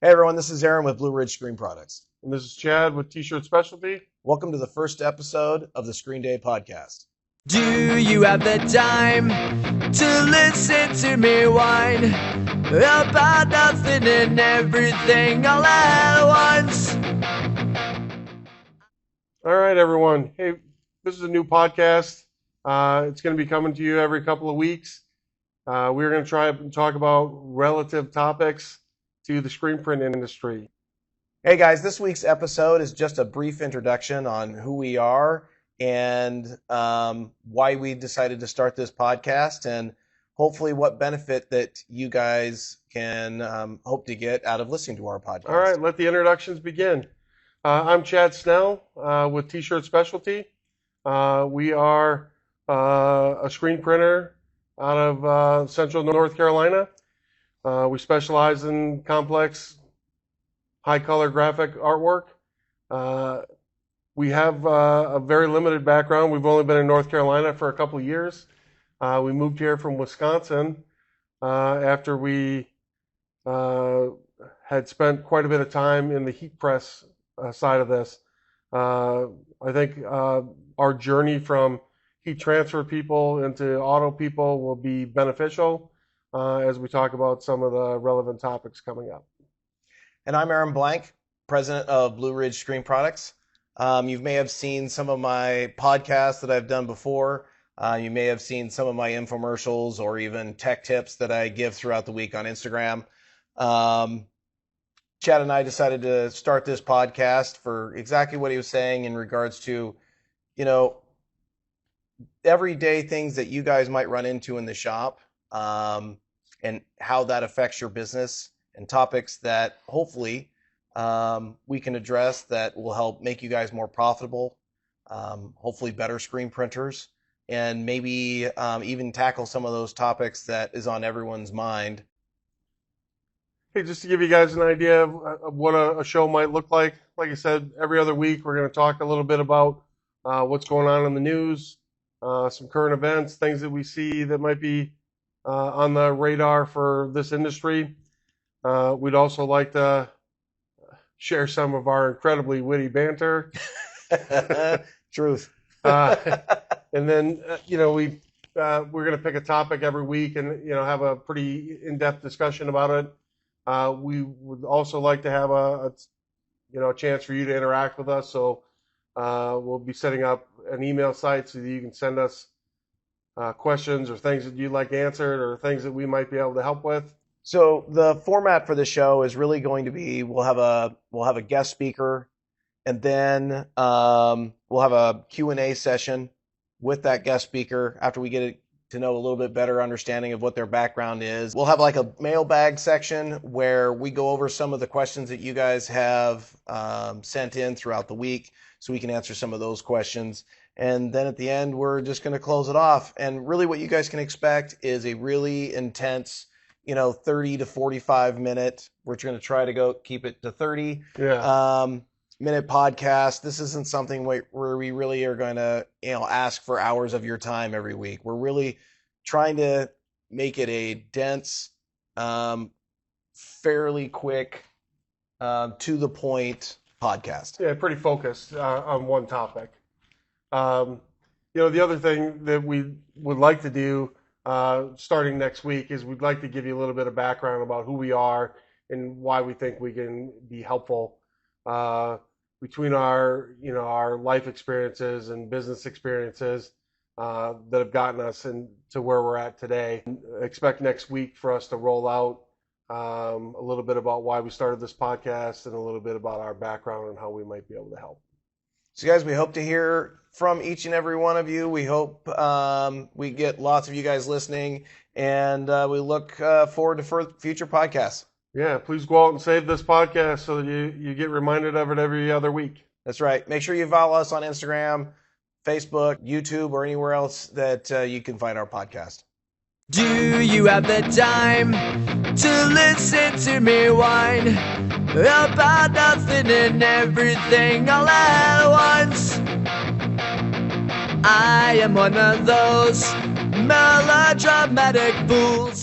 Hey everyone, this is Aaron with Blue Ridge Screen Products. And this is Chad with T-Shirt Specialty. Welcome to the first episode of the Screenday podcast. Do you have the time to listen to me whine about nothing and everything all at once? All right, everyone. Hey, this is a new podcast. It's going to be coming to you every couple of weeks. We're going to try and talk about relative topics to the screen print industry. Hey guys, this week's episode is just a brief introduction on who we are and why we decided to start this podcast, and hopefully what benefit that you guys can hope to get out of listening to our podcast. All right, let the introductions begin. I'm Chad Snell with T-Shirt Specialty. We are a screen printer out of Central North Carolina. We specialize in complex, high-color graphic artwork. We have a very limited background. We've only been in North Carolina for a couple of years. We moved here from Wisconsin after we had spent quite a bit of time in the heat press side of this. I think our journey from heat transfer people into auto people will be beneficial as we talk about some of the relevant topics coming up. And I'm Aaron Blank, president of Blue Ridge Screen Products. You may have seen some of my podcasts that I've done before. You may have seen some of my infomercials or even tech tips that I give throughout the week on Instagram. Chad and I decided to start this podcast for exactly what he was saying in regards to, everyday things that you guys might run into in the shop, and how that affects your business, and topics that hopefully we can address that will help make you guys more profitable, hopefully better screen printers, and maybe even tackle some of those topics that is on everyone's mind. Hey, just to give you guys an idea of what a show might look like I said, every other week we're going to talk a little bit about what's going on in the news, some current events, things that we see that might be on the radar for this industry. We'd also like to share some of our incredibly witty banter. Truth. And then, we're going to pick a topic every week and, have a pretty in-depth discussion about it. We would also like to have a chance for you to interact with us. So we'll be setting up an email site so that you can send us questions or things that you'd like answered or things that we might be able to help with. So the format for the show is really going to be, we'll have a guest speaker, and then we'll have a Q&A session with that guest speaker after we get to know a little bit better understanding of what their background is. We'll have like a mailbag section where we go over some of the questions that you guys have sent in throughout the week, so we can answer some of those questions. And then at the end, we're just going to close it off. And really what you guys can expect is a really intense, 30 to 45 minute, we're going to try to keep it to 30 minute podcast. This isn't something where we really are going to, ask for hours of your time every week. We're really trying to make it a dense, fairly quick, to the point podcast. Yeah, pretty focused on one topic. The other thing that we would like to do starting next week is we'd like to give you a little bit of background about who we are and why we think we can be helpful between our life experiences and business experiences that have gotten us to where we're at today. Expect next week for us to roll out a little bit about why we started this podcast and a little bit about our background and how we might be able to help. So guys, we hope to hear from each and every one of you. We hope we get lots of you guys listening, and we look forward to future podcasts. Yeah, please go out and save this podcast so that you get reminded of it every other week. That's right. Make sure you follow us on Instagram, Facebook, YouTube, or anywhere else that you can find our podcast. Do you have the time to listen to me whine about nothing and everything all at once? I am one of those melodramatic fools.